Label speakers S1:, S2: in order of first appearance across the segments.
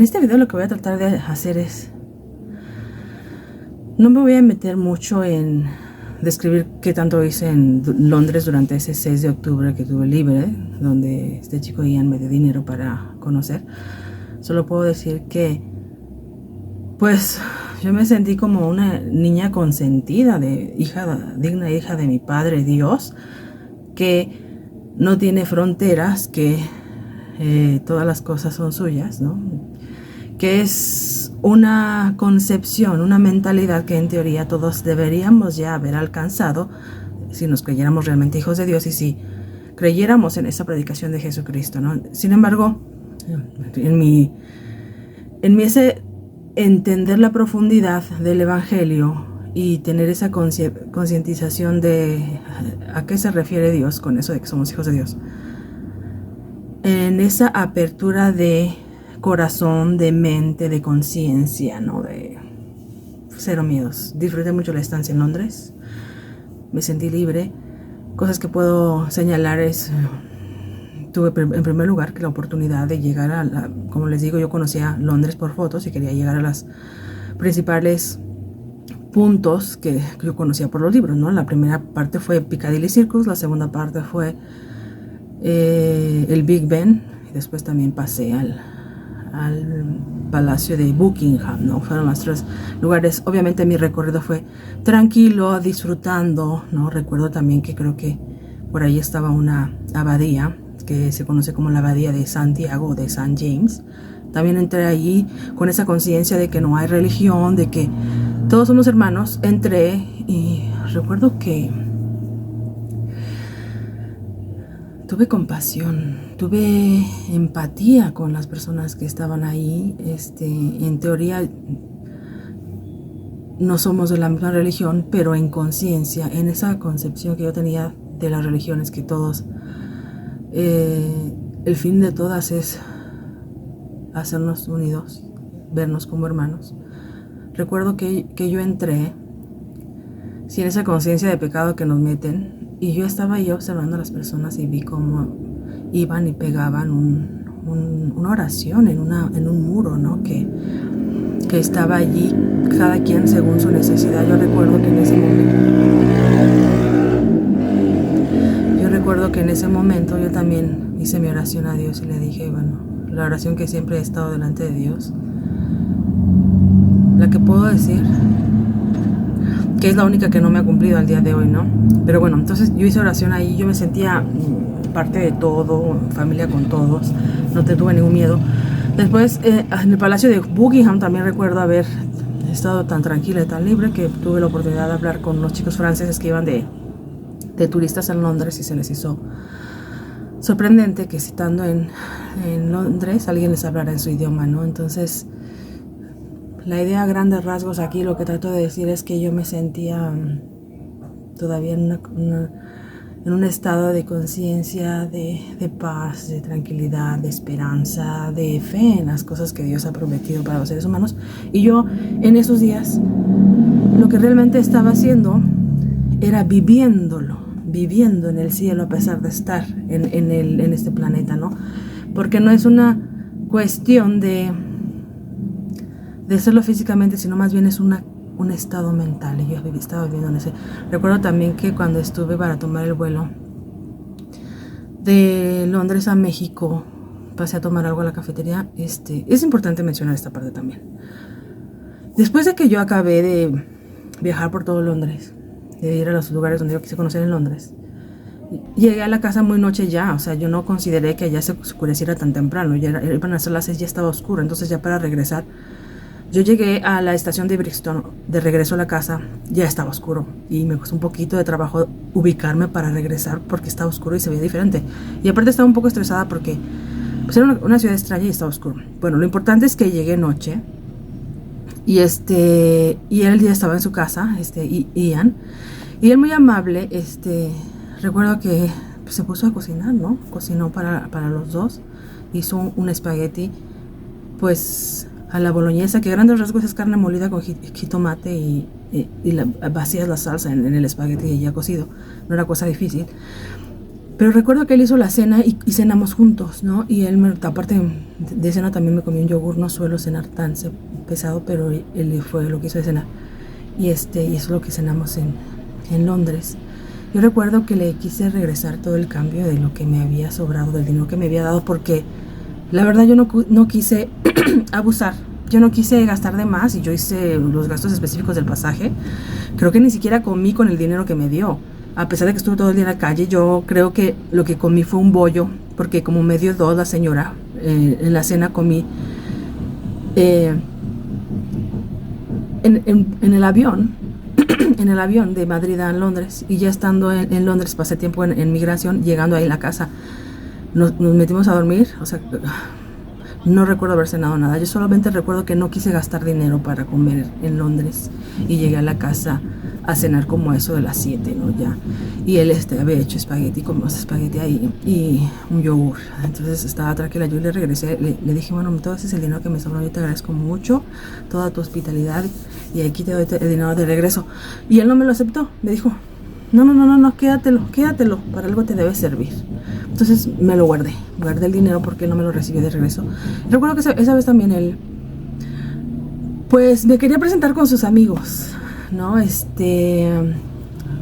S1: En este video lo que voy a tratar de hacer es... No me voy a meter mucho en describir qué tanto hice en Londres durante ese 6 de octubre que tuve libre, donde este chico Ian me dio dinero para conocer. Solo puedo decir que, pues, yo me sentí como una niña consentida, digna hija de mi Padre Dios, que no tiene fronteras, que todas las cosas son suyas, ¿no? Que es una concepción, una mentalidad que en teoría todos deberíamos ya haber alcanzado si nos creyéramos realmente hijos de Dios y si creyéramos en esa predicación de Jesucristo, ¿no? Sin embargo, en mi ese entender la profundidad del Evangelio y tener esa concientización de a qué se refiere Dios con eso de que somos hijos de Dios, en esa apertura de corazón, de mente, de conciencia, ¿no? De cero miedos. Disfruté mucho la estancia en Londres. Me sentí libre. Cosas que puedo señalar es... Tuve en primer lugar que la oportunidad de llegar a como les digo, yo conocía Londres por fotos y quería llegar a las principales puntos que yo conocía por los libros, ¿no? La primera parte fue Piccadilly Circus, la segunda parte fue el Big Ben, y después también pasé al Palacio de Buckingham, ¿no? Fueron los tres lugares. Obviamente mi recorrido fue tranquilo, disfrutando, ¿no? Recuerdo también que creo que por ahí estaba una abadía que se conoce como la abadía de Santiago, de St. James. También entré allí con esa conciencia de que no hay religión, de que todos somos hermanos. Entré y recuerdo que tuve compasión, tuve empatía con las personas que estaban ahí. En teoría no somos de la misma religión, pero en conciencia, en esa concepción que yo tenía de las religiones, que todos, el fin de todas es hacernos unidos, vernos como hermanos. Recuerdo que yo entré sin esa conciencia de pecado que nos meten. Y yo estaba ahí observando a las personas y vi cómo iban y pegaban una oración en un muro, ¿no? Que estaba allí, cada quien según su necesidad. Yo recuerdo que en ese momento yo también hice mi oración a Dios y le dije, bueno, la oración que siempre he estado delante de Dios, la que puedo decir, que es la única que no me ha cumplido al día de hoy, ¿no? Pero bueno, entonces yo hice oración ahí, yo me sentía parte de todo, familia con todos, no tuve ningún miedo. Después, en el Palacio de Buckingham también recuerdo haber estado tan tranquila y tan libre que tuve la oportunidad de hablar con unos chicos franceses que iban de turistas en Londres y se les hizo sorprendente que estando en Londres alguien les hablara en su idioma, ¿no? Entonces, la idea a grandes rasgos aquí, lo que trato de decir es que yo me sentía todavía en un estado de conciencia, de paz, de tranquilidad, de esperanza, de fe en las cosas que Dios ha prometido para los seres humanos. Y yo en esos días lo que realmente estaba haciendo era viviendo en el cielo a pesar de estar en este planeta, ¿no? Porque no es una cuestión de hacerlo físicamente, sino más bien es un estado mental. Y yo estaba viviendo en ese. Recuerdo también que cuando estuve para tomar el vuelo de Londres a México, pasé a tomar algo a la cafetería. Es importante mencionar esta parte también. Después de que yo acabé de viajar por todo Londres, de ir a los lugares donde yo quise conocer en Londres, llegué a la casa muy noche ya. O sea, yo no consideré que allá se oscureciera tan temprano. Ya iban a ser las 6, ya estaba oscuro. Entonces ya para regresar, yo llegué a la estación de Brixton, de regreso a la casa, ya estaba oscuro y me costó un poquito de trabajo ubicarme para regresar porque estaba oscuro y se veía diferente. Y aparte estaba un poco estresada porque pues, era una ciudad extraña y estaba oscuro. Bueno, lo importante es que llegué noche y él ya estaba en su casa, Ian, y él muy amable, recuerdo que pues, se puso a cocinar, ¿no? Cocinó para los dos, hizo un espagueti, pues a la boloñesa, que a grandes rasgos es carne molida con jitomate y vacías la salsa en el espagueti ya cocido. No era cosa difícil. Pero recuerdo que él hizo la cena y cenamos juntos, ¿no? Y él, aparte de cena, también me comió un yogur. No suelo cenar tan pesado, pero él fue lo que hizo de cenar. Y eso es lo que cenamos en Londres. Yo recuerdo que le quise regresar todo el cambio de lo que me había sobrado, del dinero que me había dado, porque la verdad yo no quise abusar. Yo no quise gastar de más y yo hice los gastos específicos del pasaje. Creo que ni siquiera comí con el dinero que me dio. A pesar de que estuve todo el día en la calle, yo creo que lo que comí fue un bollo, porque como me dio dos la señora, en la cena comí en el avión, en el avión de Madrid a Londres, y ya estando en Londres pasé tiempo en migración, llegando ahí en la casa, nos metimos a dormir, o sea, no recuerdo haber cenado nada, yo solamente recuerdo que no quise gastar dinero para comer en Londres, y llegué a la casa a cenar como eso de las 7, ¿no? Ya. Y él había hecho espagueti, comimos espagueti ahí y un yogur. Entonces estaba tranquila, yo le regresé, le dije, bueno, todo ese es el dinero que me sobró, yo te agradezco mucho toda tu hospitalidad y aquí te doy el dinero de regreso. Y él no me lo aceptó, me dijo, no, quédatelo, para algo te debe servir. Entonces me lo guardé el dinero porque él no me lo recibió de regreso. Recuerdo que esa vez también él, pues me quería presentar con sus amigos, ¿no?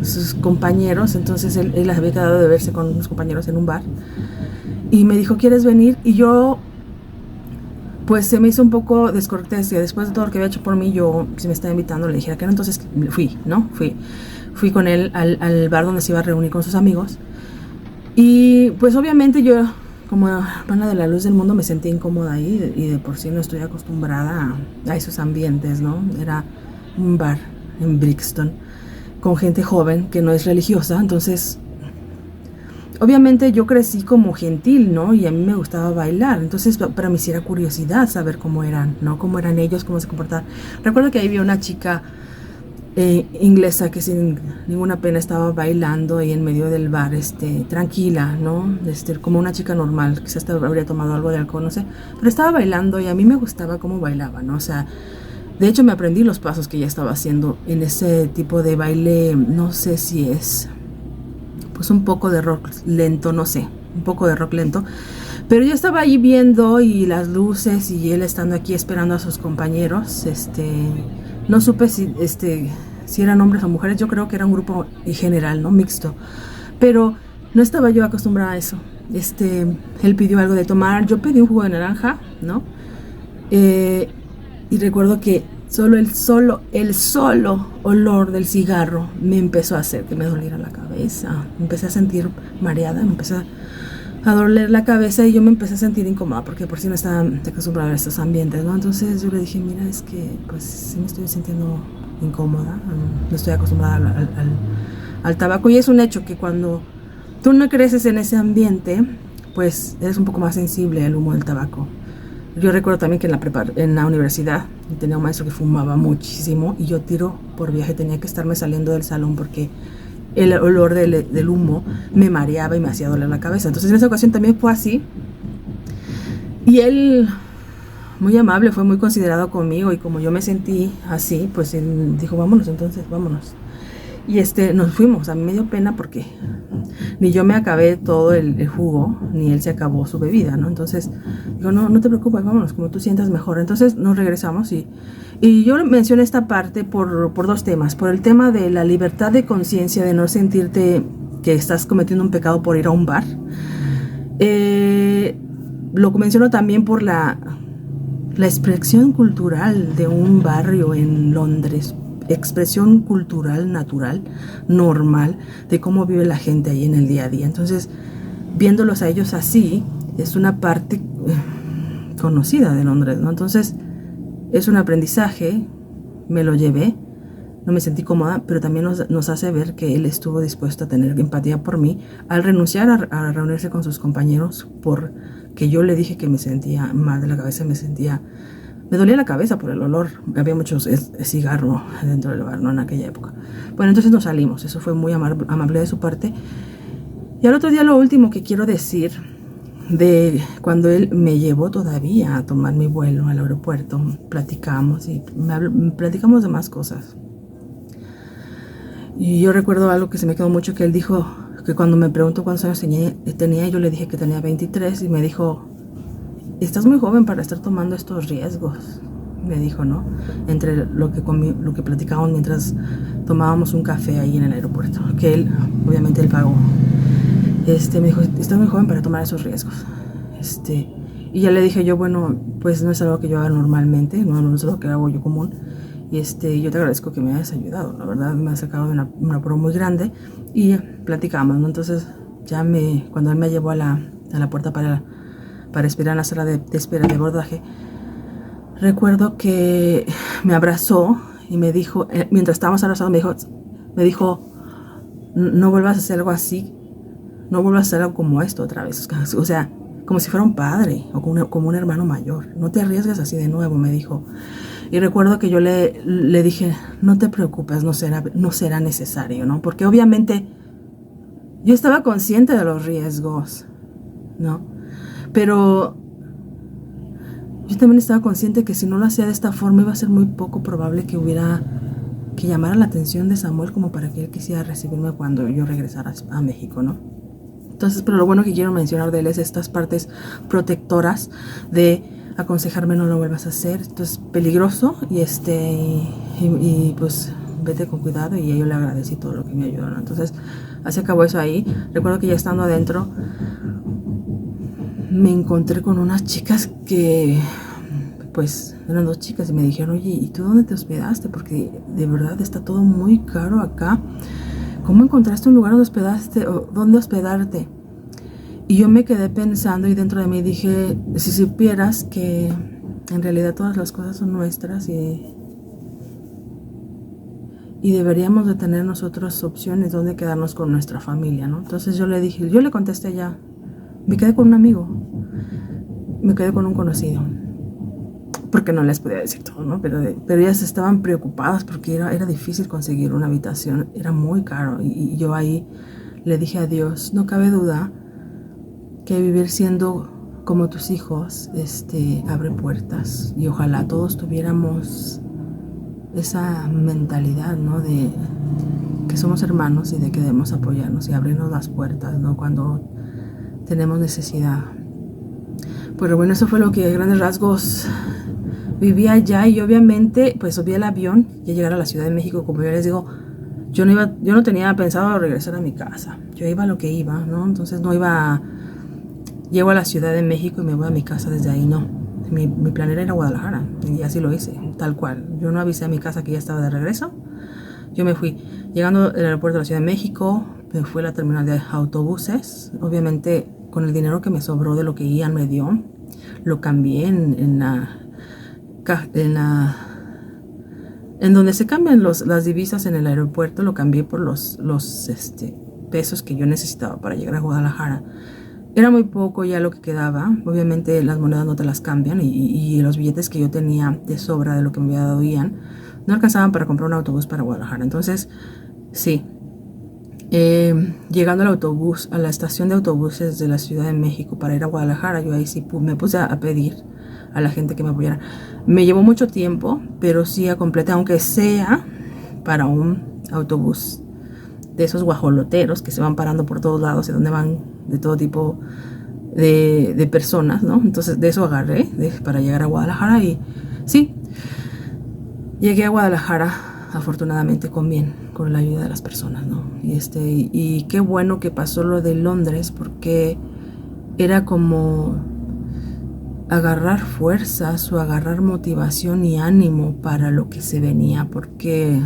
S1: Sus compañeros, entonces él había quedado de verse con unos compañeros en un bar y me dijo, ¿quieres venir? Y yo, pues se me hizo un poco descortés, que después de todo lo que había hecho por mí, yo, si me estaba invitando, le dijera que no, entonces fui con él al bar donde se iba a reunir con sus amigos y pues obviamente yo, como hermana de la luz del mundo, me sentí incómoda ahí y de por sí no estoy acostumbrada a esos ambientes, ¿no? Era un bar en Brixton con gente joven que no es religiosa, entonces obviamente yo crecí como gentil, ¿no? Y a mí me gustaba bailar, entonces para mí sí era curiosidad saber cómo eran, ¿no? Cómo eran ellos, cómo se comportaban. Recuerdo que ahí vi una chica inglesa que sin ninguna pena estaba bailando ahí en medio del bar, tranquila, ¿no? Como una chica normal, quizás hasta habría tomado algo de alcohol, no sé, pero estaba bailando y a mí me gustaba cómo bailaba, ¿no? O sea, de hecho me aprendí los pasos que ella estaba haciendo en ese tipo de baile, no sé si es, pues un poco de rock lento, no sé, un poco de rock lento, pero yo estaba ahí viendo y las luces y él estando aquí esperando a sus compañeros, no supe si eran hombres o mujeres, yo creo que era un grupo en general, ¿no? Mixto, pero no estaba yo acostumbrada a eso. Él pidió algo de tomar, yo pedí un jugo de naranja, ¿no? Y recuerdo que el solo olor del cigarro me empezó a hacer que me doliera la cabeza. Me empecé a sentir mareada, me empecé a doler la cabeza y yo me empecé a sentir incómoda porque por si no estaba acostumbrada a estos ambientes, ¿no? Entonces yo le dije, mira, es que pues sí me estoy sintiendo incómoda, no estoy acostumbrada al tabaco, y es un hecho que cuando tú no creces en ese ambiente, pues eres un poco más sensible al humo del tabaco. Yo recuerdo también que en la universidad tenía un maestro que fumaba muchísimo y yo tiro por viaje tenía que estarme saliendo del salón porque el olor del humo me mareaba y me hacía doler la cabeza. Entonces en esa ocasión también fue así y él, muy amable, fue muy considerado conmigo y como yo me sentí así, pues él dijo, vámonos, y nos fuimos. A mí me dio pena porque ni yo me acabé todo el jugo, ni él se acabó su bebida, ¿no? Entonces digo, no te preocupes, vámonos, como tú sientas mejor. Entonces nos regresamos y yo mencioné esta parte por dos temas. Por el tema de la libertad de conciencia, de no sentirte que estás cometiendo un pecado por ir a un bar. Lo menciono también por la expresión cultural de un barrio en Londres, expresión cultural natural, normal, de cómo vive la gente ahí en el día a día. Entonces, viéndolos a ellos así, es una parte conocida de Londres, ¿no? Entonces, es un aprendizaje, me lo llevé, no me sentí cómoda, pero también nos hace ver que él estuvo dispuesto a tener empatía por mí al renunciar a reunirse con sus compañeros porque yo le dije que me sentía mal de la cabeza, me dolía la cabeza por el olor, había mucho cigarro dentro del bar, ¿no? En aquella época. Bueno, entonces nos salimos, eso fue muy amable de su parte. Y al otro día lo último que quiero decir, de cuando él me llevó todavía a tomar mi vuelo al aeropuerto, platicamos platicamos de más cosas. Y yo recuerdo algo que se me quedó mucho, que él dijo que cuando me preguntó cuántos años tenía, yo le dije que tenía 23 y me dijo, estás muy joven para estar tomando estos riesgos. Me dijo, ¿no? Entre lo que platicábamos mientras tomábamos un café ahí en el aeropuerto, que él, obviamente, él pagó. Me dijo, estás muy joven para tomar esos riesgos. Y ya le dije yo, bueno, pues no es algo que yo haga normalmente, no es algo que hago yo común. Y yo te agradezco que me hayas ayudado, la verdad me ha sacado de una prueba muy grande y platicamos, ¿no? Entonces cuando él me llevó a la puerta para esperar en la sala de espera de abordaje, recuerdo que me abrazó y me dijo, mientras estábamos abrazados, me dijo, no vuelvas a hacer algo así, no vuelvas a hacer algo como esto otra vez, o sea, como si fuera un padre o como un hermano mayor, no te arriesgues así de nuevo, me dijo. Y recuerdo que yo le dije, no te preocupes, no será necesario, ¿no? Porque obviamente yo estaba consciente de los riesgos, ¿no? Pero yo también estaba consciente que si no lo hacía de esta forma iba a ser muy poco probable que llamara la atención de Samuel como para que él quisiera recibirme cuando yo regresara a México, ¿no? Entonces, pero lo bueno que quiero mencionar de él es estas partes protectoras de aconsejarme no lo vuelvas a hacer, esto es peligroso y pues vete con cuidado, y yo le agradecí todo lo que me ayudó, ¿no? Entonces así acabó eso ahí. Recuerdo que ya estando adentro me encontré con unas chicas que pues eran dos chicas y me dijeron, oye, ¿y tú dónde te hospedaste? Porque de verdad está todo muy caro acá. ¿Cómo encontraste un lugar donde hospedarte? Y yo me quedé pensando y dentro de mí dije, si supieras que en realidad todas las cosas son nuestras y deberíamos de tener nosotros opciones donde quedarnos con nuestra familia, ¿no? Entonces yo le contesté ya, me quedé con un amigo, me quedé con un conocido, porque no les podía decir todo, ¿no? Pero ellas estaban preocupadas porque era difícil conseguir una habitación, era muy caro, y yo ahí le dije a Dios, no cabe duda que vivir siendo como tus hijos abre puertas, y ojalá todos tuviéramos esa mentalidad, ¿no? De que somos hermanos y de que debemos apoyarnos y abrirnos las puertas, ¿no? Cuando tenemos necesidad. Pero bueno, eso fue lo que a grandes rasgos viví allá, y obviamente pues subí al avión y llegar a la Ciudad de México. Como yo les digo, yo no tenía pensado regresar a mi casa, yo iba a lo que iba, ¿no? Entonces no iba llego a la Ciudad de México y me voy a mi casa desde ahí, no. Mi plan era ir a Guadalajara, y así lo hice, tal cual. Yo no avisé a mi casa que ya estaba de regreso. Yo me fui, llegando al aeropuerto de la Ciudad de México, me fui a la terminal de autobuses. Obviamente con el dinero que me sobró de lo que Ian me dio, lo cambié en donde se cambian las divisas en el aeropuerto, lo cambié por los pesos que yo necesitaba para llegar a Guadalajara. Era muy poco ya lo que quedaba. Obviamente las monedas no te las cambian, y los billetes que yo tenía de sobra de lo que me había dado Ian no alcanzaban para comprar un autobús para Guadalajara. Entonces, sí, llegando al autobús, a la estación de autobuses de la Ciudad de México para ir a Guadalajara, yo ahí sí me puse a pedir a la gente que me apoyara. Me llevó mucho tiempo, pero sí a completar, aunque sea para un autobús de esos guajoloteros que se van parando por todos lados y donde van de todo tipo de personas, ¿no? Entonces de eso agarré para llegar a Guadalajara, y sí, llegué a Guadalajara afortunadamente con la ayuda de las personas, ¿no? Y qué bueno que pasó lo de Londres, porque era como agarrar fuerzas o agarrar motivación y ánimo para lo que se venía, porque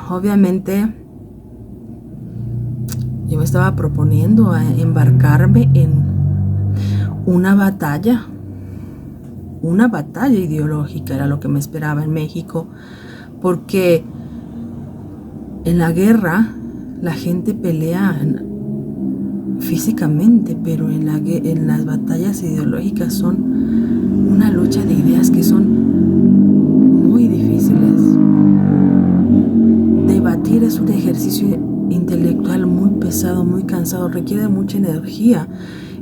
S1: obviamente yo me estaba proponiendo a embarcarme en una batalla ideológica, era lo que me esperaba en México, porque en la guerra la gente pelea físicamente, pero en las batallas ideológicas son una lucha de ideas que son muy difíciles. Debatir es un ejercicio intelectual muy pesado, muy cansado, requiere de mucha energía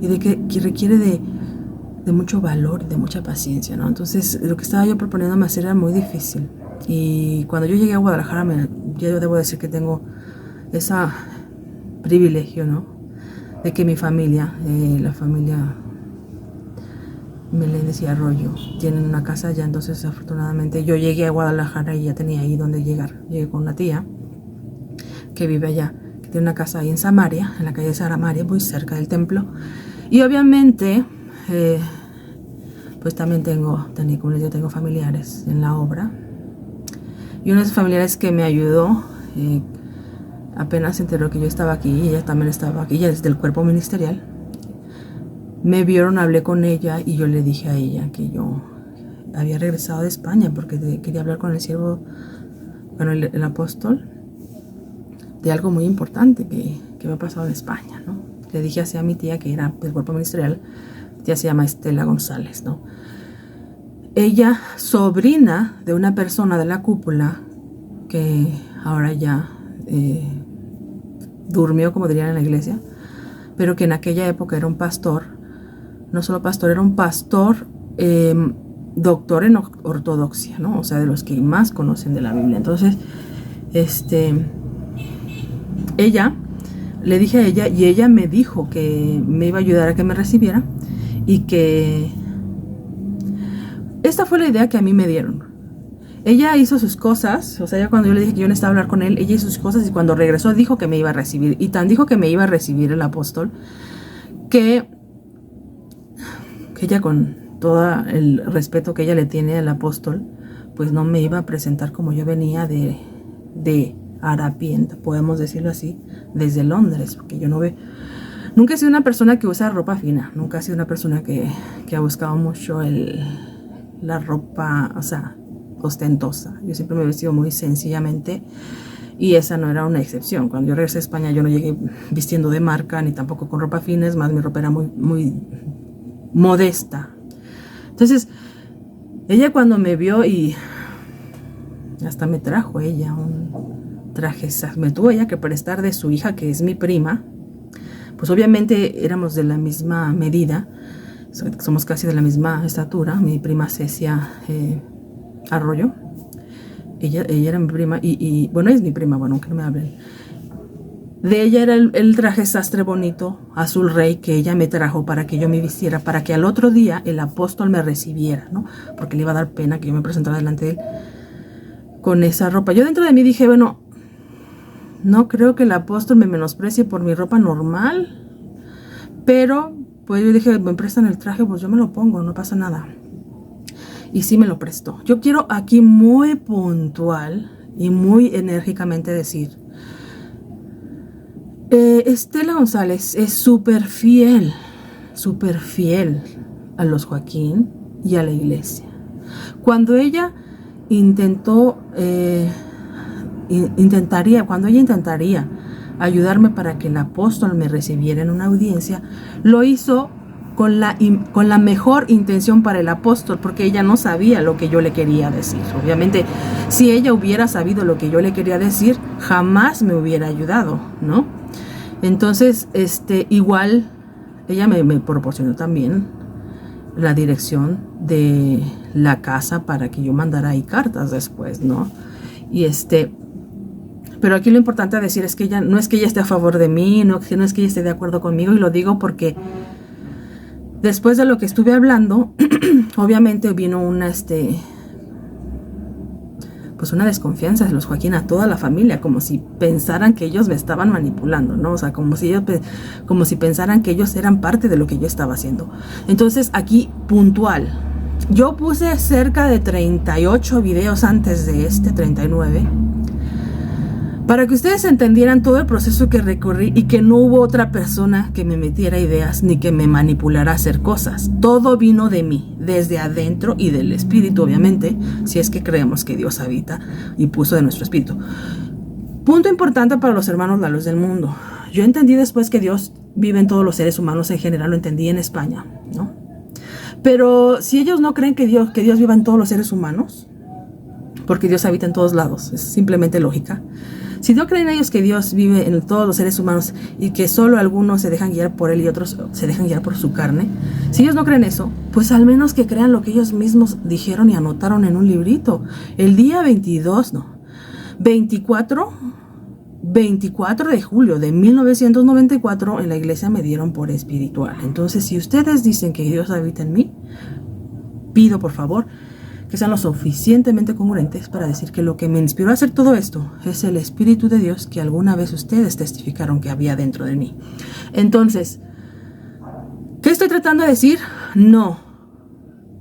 S1: y que requiere de mucho valor, de mucha paciencia, ¿no? Entonces lo que estaba yo proponiéndome hacer era muy difícil, y cuando yo llegué a Guadalajara, ya yo debo decir que tengo esa privilegio, ¿no? De que mi familia, la familia Meléndez y Arroyo, tienen una casa allá. Entonces afortunadamente yo llegué a Guadalajara y ya tenía ahí donde llegar. Llegué con una tía que vive allá, que tiene una casa ahí en Samaria, en la calle de Samaria, muy cerca del templo. Y obviamente pues también como les digo, tengo familiares en la obra. Y uno de esos familiares que me ayudó, apenas se enteró que yo estaba aquí, y ella también estaba aquí, ella es del cuerpo ministerial. Me vieron, hablé con ella y yo le dije a ella que yo había regresado de España porque quería hablar con el siervo, con el apóstol, de algo muy importante que me ha pasado en España, ¿no? Le dije así a mi tía, que era del cuerpo ministerial. Tía se llama Estela González, ¿no? Ella, sobrina de una persona de la cúpula que ahora ya durmió, como dirían en la iglesia, pero que en aquella época era un pastor. No solo pastor, era un pastor doctor en ortodoxia, ¿no? O sea, de los que más conocen de la Biblia. Entonces, le dije a ella, y ella me dijo que me iba a ayudar a que me recibiera, y que esta fue la idea que a mí me dieron. Ella hizo sus cosas, o sea, ya cuando yo le dije que yo necesitaba hablar con él, ella hizo sus cosas, y cuando regresó dijo que me iba a recibir. Y tan dijo que me iba a recibir el apóstol, que ella, con todo el respeto que ella le tiene al apóstol, pues no me iba a presentar como yo venía de harapienta, podemos decirlo así, desde Londres, porque yo nunca he sido una persona que usa ropa fina, nunca he sido una persona que ha buscado mucho la ropa, o sea, ostentosa. Yo siempre me he vestido muy sencillamente, y esa no era una excepción. Cuando yo regresé a España, yo no llegué vistiendo de marca, ni tampoco con ropa fina, es más, mi ropa era muy, muy modesta. Entonces, ella cuando me vio, y hasta me trajo ella un traje, me tuvo ella que prestar de su hija, que es mi prima. Pues obviamente éramos de la misma medida, somos casi de la misma estatura. Mi prima Cecia Arroyo, ella era mi prima, y bueno, es mi prima, bueno, aunque no me hablen. De ella era el traje sastre bonito, azul rey, que ella me trajo para que yo me vistiera, para que al otro día el apóstol me recibiera, ¿no? Porque le iba a dar pena que yo me presentara delante de él con esa ropa. Yo dentro de mí dije, bueno, no creo que el apóstol me menosprecie por mi ropa normal, pero pues yo dije, me prestan el traje, pues yo me lo pongo, no pasa nada. Y sí me lo prestó. Yo quiero aquí muy puntual y muy enérgicamente decir, Estela González es súper fiel a los Joaquín y a la iglesia. Cuando ella cuando ella intentaría ayudarme para que el apóstol me recibiera en una audiencia, lo hizo con la mejor intención para el apóstol, porque ella no sabía lo que yo le quería decir. Obviamente, si ella hubiera sabido lo que yo le quería decir, jamás me hubiera ayudado, ¿no? Entonces, igual, ella me proporcionó también la dirección de la casa para que yo mandara ahí cartas después, ¿no? Y pero aquí lo importante a decir es que ella, no es que ella esté a favor de mí, no es que ella esté de acuerdo conmigo, y lo digo porque después de lo que estuve hablando, obviamente vino pues una desconfianza de los Joaquín a toda la familia, como si pensaran que ellos me estaban manipulando, ¿no? O sea, como si pensaran que ellos eran parte de lo que yo estaba haciendo. Entonces, aquí, puntual, yo puse cerca de 38 videos antes de 39, para que ustedes entendieran todo el proceso que recorrí, y que no hubo otra persona que me metiera ideas ni que me manipulara a hacer cosas. Todo vino de mí, desde adentro y del espíritu, obviamente, si es que creemos que Dios habita y puso de nuestro espíritu. Punto importante para los hermanos la luz del mundo. Yo entendí después que Dios vive en todos los seres humanos en general, lo entendí en España, ¿no? Pero si ellos no creen que Dios viva en todos los seres humanos, porque Dios habita en todos lados, es simplemente lógica. Si no creen ellos que Dios vive en todos los seres humanos y que solo algunos se dejan guiar por Él y otros se dejan guiar por su carne, si ellos no creen eso, pues al menos que crean lo que ellos mismos dijeron y anotaron en un librito. El día 24 24 de julio de 1994 en la iglesia me dieron por espiritual. Entonces, si ustedes dicen que Dios habita en mí, pido por favor que sean lo suficientemente congruentes para decir que lo que me inspiró a hacer todo esto es el Espíritu de Dios que alguna vez ustedes testificaron que había dentro de mí. Entonces, ¿qué estoy tratando de decir? No.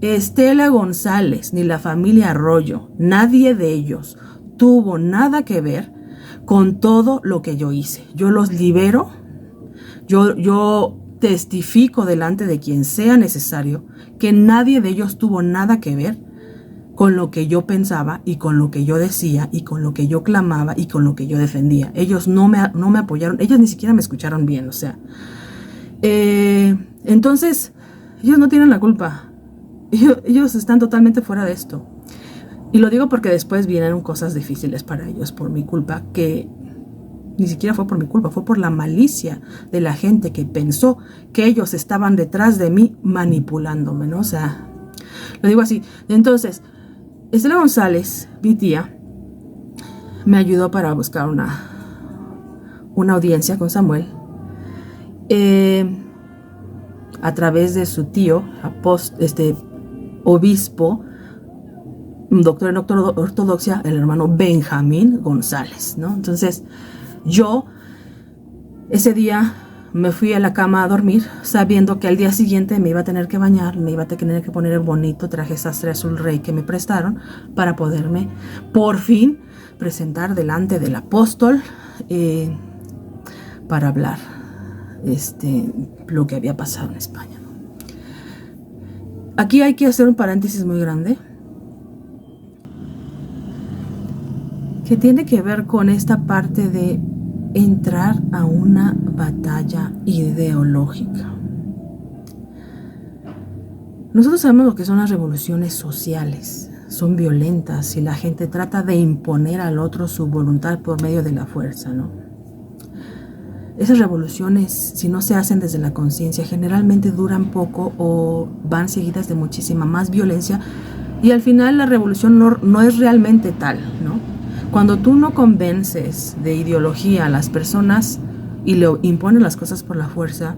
S1: Estela González ni la familia Arroyo, nadie de ellos tuvo nada que ver con todo lo que yo hice. Yo los libero, yo testifico delante de quien sea necesario que nadie de ellos tuvo nada que ver con lo que yo pensaba y con lo que yo decía y con lo que yo clamaba y con lo que yo defendía. Ellos no me apoyaron, ellos ni siquiera me escucharon bien, o sea. Entonces, ellos no tienen la culpa. Ellos están totalmente fuera de esto. Y lo digo porque después vienen cosas difíciles para ellos por mi culpa, que ni siquiera fue por mi culpa, fue por la malicia de la gente que pensó que ellos estaban detrás de mí manipulándome, ¿no? O sea, lo digo así. Entonces, Estela González, mi tía, me ayudó para buscar una audiencia con Samuel a través de su tío, obispo, doctor en ortodoxia, el hermano Benjamín González, ¿no? Entonces, yo ese día me fui a la cama a dormir sabiendo que al día siguiente me iba a tener que bañar, me iba a tener que poner el bonito traje sastre azul rey que me prestaron para poderme por fin presentar delante del apóstol para hablar lo que había pasado en España, ¿no? Aquí hay que hacer un paréntesis muy grande que tiene que ver con esta parte de entrar a una batalla ideológica. Nosotros sabemos lo que son las revoluciones sociales. Son violentas y la gente trata de imponer al otro su voluntad por medio de la fuerza, ¿no? Esas revoluciones, si no se hacen desde la conciencia, generalmente duran poco o van seguidas de muchísima más violencia y al final la revolución no es realmente tal, ¿no? Cuando tú no convences de ideología a las personas y le impones las cosas por la fuerza,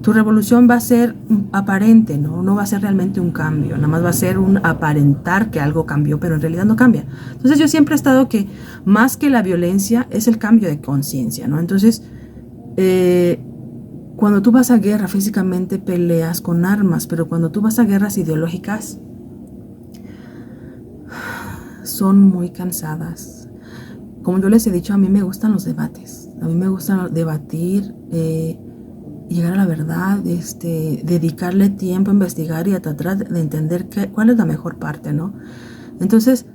S1: tu revolución va a ser aparente, ¿no? No va a ser realmente un cambio, nada más va a ser un aparentar que algo cambió, pero en realidad no cambia. Entonces yo siempre he estado que más que la violencia es el cambio de conciencia, ¿no? Entonces, cuando tú vas a guerra físicamente peleas con armas, pero cuando tú vas a guerras ideológicas son muy cansadas. Como yo les he dicho, a mí me gustan los debates. A mí me gusta debatir, llegar a la verdad, dedicarle tiempo a investigar y a tratar de entender cuál es la mejor parte, ¿no? Entonces,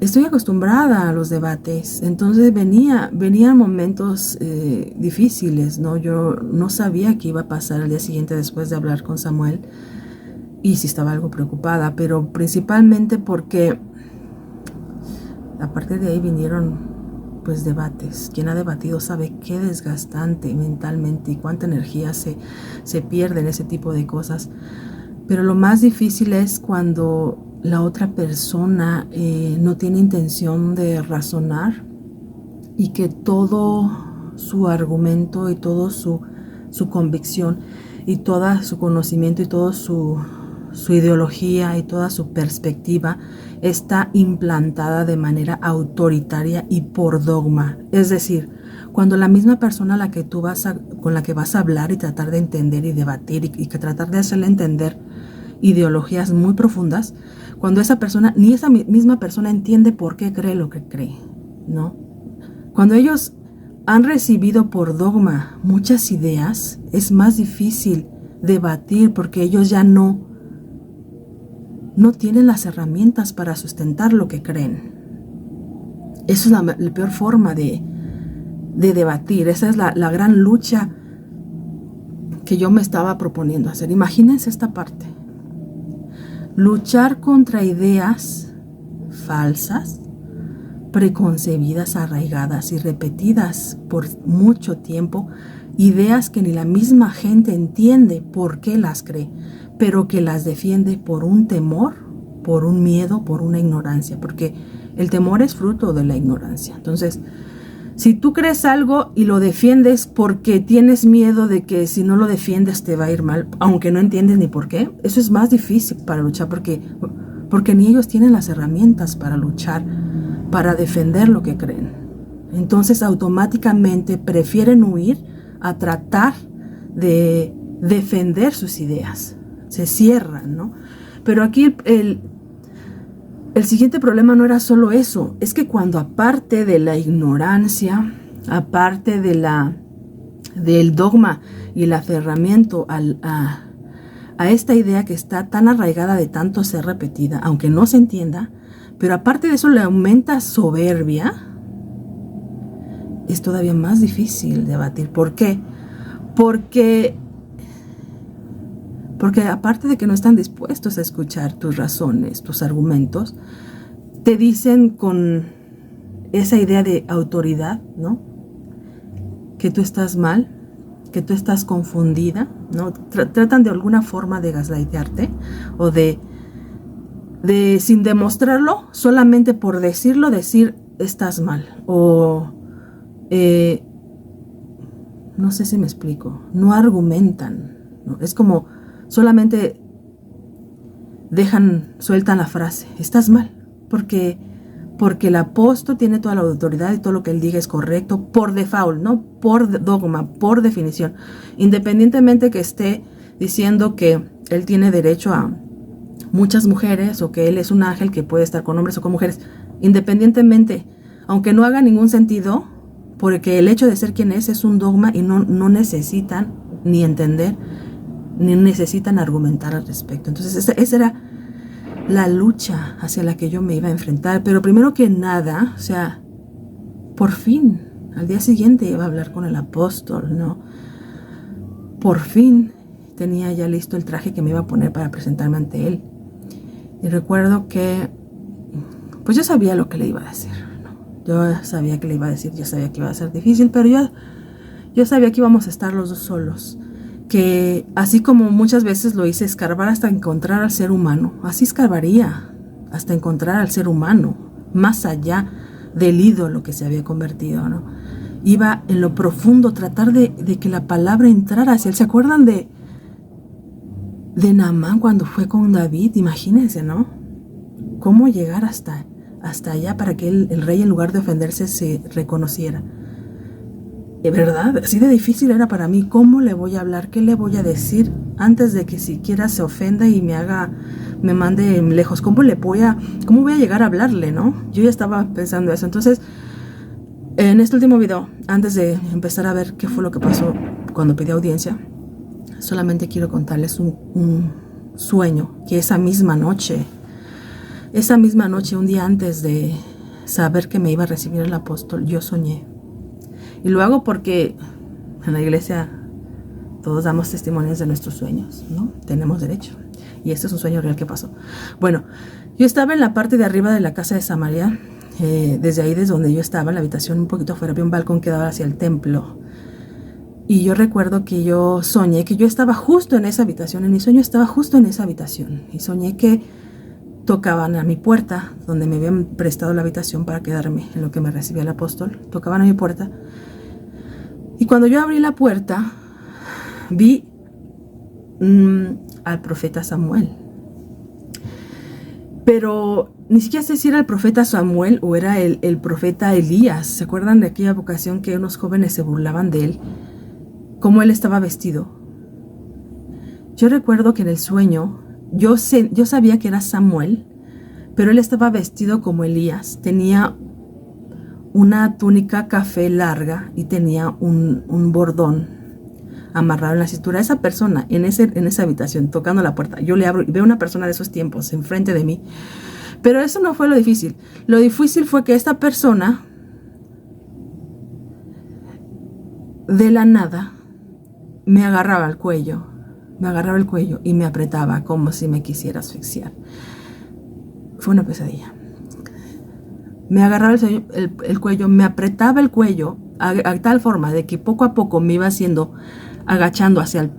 S1: estoy acostumbrada a los debates. Entonces, venían momentos difíciles, ¿no? Yo no sabía qué iba a pasar el día siguiente después de hablar con Samuel y si estaba algo preocupada, pero principalmente porque a partir de ahí vinieron pues debates. Quien ha debatido sabe qué desgastante mentalmente y cuánta energía se pierde en ese tipo de cosas. Pero lo más difícil es cuando la otra persona no tiene intención de razonar y que todo su argumento y todo su convicción y todo su conocimiento y todo su ideología y toda su perspectiva está implantada de manera autoritaria y por dogma. Es decir, cuando la misma persona con la que vas a hablar y tratar de entender y debatir y que tratar de hacerle entender ideologías muy profundas, cuando esa persona, ni esa misma persona entiende por qué cree lo que cree, ¿no? Cuando ellos han recibido por dogma muchas ideas, es más difícil debatir porque ellos ya no tienen las herramientas para sustentar lo que creen. Esa es la peor forma de debatir. Esa es la gran lucha que yo me estaba proponiendo hacer. Imagínense esta parte. Luchar contra ideas falsas, preconcebidas, arraigadas y repetidas por mucho tiempo. Ideas que ni la misma gente entiende por qué las cree, pero que las defiende por un temor, por un miedo, por una ignorancia, porque el temor es fruto de la ignorancia. Entonces, Si tú crees algo y lo defiendes porque tienes miedo de que si no lo defiendes te va a ir mal, aunque no entiendes ni por qué, eso es más difícil para luchar porque ni ellos tienen las herramientas para luchar, para defender lo que creen. Entonces automáticamente prefieren huir a tratar de defender sus ideas. Se cierran, ¿no? Pero aquí el siguiente problema no era solo eso, es que cuando aparte de la ignorancia, aparte del dogma y el aferramiento a esta idea que está tan arraigada de tanto ser repetida, aunque no se entienda, pero aparte de eso le aumenta soberbia, es todavía más difícil debatir. ¿Por qué? Porque aparte de que no están dispuestos a escuchar tus razones, tus argumentos, te dicen con esa idea de autoridad, ¿no? Que tú estás mal, que tú estás confundida, ¿no? Tratan de alguna forma de gaslightarte o de sin demostrarlo, solamente por decirlo, decir estás mal. O no sé si me explico, no argumentan, ¿no? Es como solamente sueltan la frase, estás mal, porque el apóstol tiene toda la autoridad y todo lo que él diga es correcto por default, no por dogma, por definición. Independientemente que esté diciendo que él tiene derecho a muchas mujeres o que él es un ángel que puede estar con hombres o con mujeres, independientemente, aunque no haga ningún sentido, porque el hecho de ser quien es un dogma y no necesitan ni entender ni necesitan argumentar al respecto. Entonces esa era la lucha hacia la que yo me iba a enfrentar. Pero primero que nada, o sea, por fin, al día siguiente iba a hablar con el apóstol, ¿no? Por fin tenía ya listo el traje que me iba a poner para presentarme ante él. Y recuerdo que, pues yo sabía lo que le iba a decir, ¿no? Yo sabía que le iba a decir, yo sabía que iba a ser difícil, pero yo sabía que íbamos a estar los dos solos. Que así como muchas veces lo hice, escarbar hasta encontrar al ser humano, así escarbaría hasta encontrar al ser humano, más allá del ídolo que se había convertido, ¿no? Iba en lo profundo, tratar de que la palabra entrara hacia él. ¿Se acuerdan de Naamán cuando fue con David? Imagínense, ¿no? Cómo llegar hasta allá para que el rey, en lugar de ofenderse, se reconociera. De verdad, así de difícil era para mí. ¿Cómo le voy a hablar? ¿Qué le voy a decir antes de que siquiera se ofenda y me mande lejos? ¿Cómo voy a llegar a hablarle, no? Yo ya estaba pensando eso. Entonces, en este último video, antes de empezar a ver qué fue lo que pasó cuando pedí audiencia, solamente quiero contarles un sueño que esa misma noche, un día antes de saber que me iba a recibir el apóstol, yo soñé. Y lo hago porque en la iglesia todos damos testimonios de nuestros sueños, ¿no? Tenemos derecho. Y este es un sueño real que pasó. Bueno, yo estaba en la parte de arriba de la casa de Samaria. Desde donde yo estaba, en la habitación un poquito afuera, había un balcón que daba hacia el templo. Y yo recuerdo que yo soñé que yo estaba justo en esa habitación. En mi sueño estaba justo en esa habitación. Y soñé que tocaban a mi puerta, donde me habían prestado la habitación para quedarme en lo que me recibía el apóstol. Tocaban a mi puerta. Y cuando yo abrí la puerta, vi al profeta Samuel. Pero ni siquiera sé si era el profeta Samuel o era el profeta Elías. ¿Se acuerdan de aquella ocasión que unos jóvenes se burlaban de él? Cómo él estaba vestido. Yo recuerdo que en el sueño, yo sabía que era Samuel, pero él estaba vestido como Elías. Tenía una túnica café larga y tenía un bordón amarrado en la cintura. Esa persona en esa habitación tocando la puerta, yo le abro y veo una persona de esos tiempos enfrente de mí. Pero eso no fue lo difícil. Lo difícil fue que esta persona, de la nada, me agarraba el cuello y me apretaba como si me quisiera asfixiar. Fue una pesadilla. Me agarraba el cuello, me apretaba el cuello a tal forma de que poco a poco me iba agachando hacia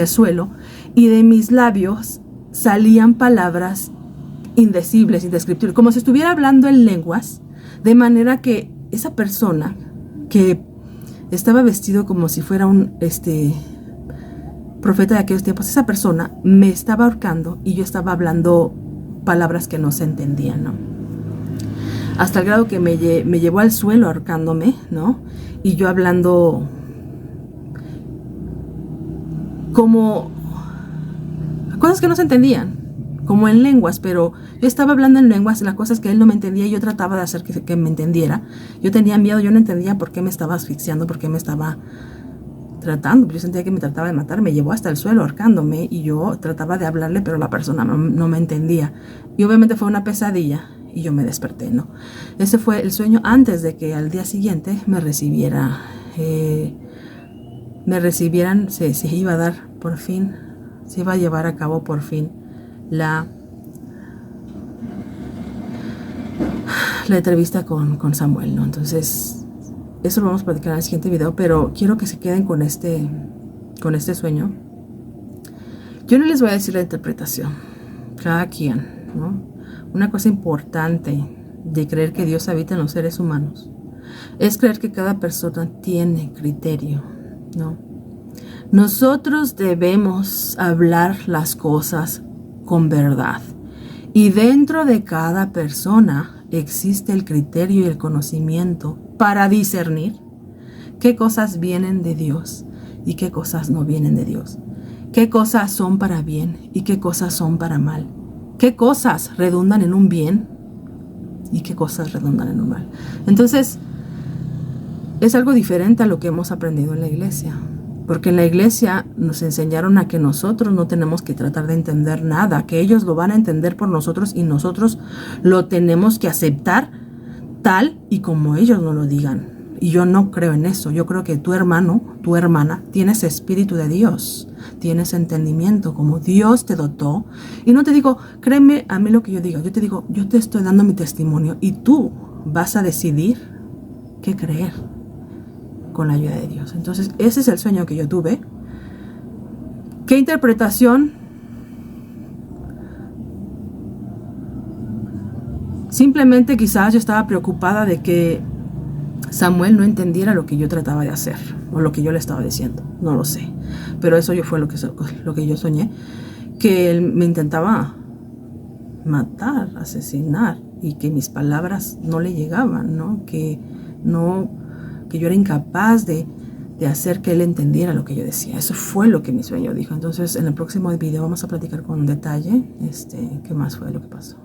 S1: el suelo, y de mis labios salían palabras indecibles, indescriptibles, como si estuviera hablando en lenguas, de manera que esa persona que estaba vestido como si fuera un profeta de aquellos tiempos. Esa persona me estaba ahorcando y yo estaba hablando palabras que no se entendían, ¿no? Hasta el grado que me llevó al suelo ahorcándome, ¿no? Y yo hablando como cosas que no se entendían, como en lenguas, pero yo estaba hablando en lenguas, las cosas que él no me entendía, y yo trataba de hacer que me entendiera. Yo tenía miedo, yo no entendía por qué me estaba asfixiando, por qué me estaba tratando. Yo sentía que me trataba de matar, me llevó hasta el suelo ahorcándome y yo trataba de hablarle, pero la persona no me entendía. Y obviamente fue una pesadilla y yo me desperté, ¿no? Ese fue el sueño antes de que al día siguiente me recibieran, se iba a dar por fin, se iba a llevar a cabo por fin la entrevista con Samuel, ¿no? Entonces, eso lo vamos a platicar en el siguiente video, pero quiero que se queden con este sueño. Yo no les voy a decir la interpretación, cada quien, ¿no? Una cosa importante de creer que Dios habita en los seres humanos es creer que cada persona tiene criterio, ¿no? Nosotros debemos hablar las cosas con verdad, y dentro de cada persona existe el criterio y el conocimiento para discernir qué cosas vienen de Dios y qué cosas no vienen de Dios, qué cosas son para bien y qué cosas son para mal, qué cosas redundan en un bien y qué cosas redundan en un mal. Entonces, es algo diferente a lo que hemos aprendido en la iglesia, porque en la iglesia nos enseñaron a que nosotros no tenemos que tratar de entender nada, que ellos lo van a entender por nosotros y nosotros lo tenemos que aceptar tal y como ellos nos lo digan. Y yo no creo en eso. Yo creo que tu hermano, tu hermana, tienes espíritu de Dios, tienes entendimiento como Dios te dotó. Y no te digo, créeme a mí lo que yo diga. Yo te digo, yo te estoy dando mi testimonio y tú vas a decidir qué creer con la ayuda de Dios. Entonces, ese es el sueño que yo tuve. ¿Qué interpretación? Simplemente quizás yo estaba preocupada de que Samuel no entendiera lo que yo trataba de hacer o lo que yo le estaba diciendo. No lo sé. Pero eso fue lo que yo soñé. Que él me intentaba matar, asesinar, y que mis palabras no le llegaban, ¿no? Que yo era incapaz de hacer que él entendiera lo que yo decía. Eso fue lo que mi sueño dijo. Entonces, en el próximo video vamos a platicar con detalle qué más fue lo que pasó.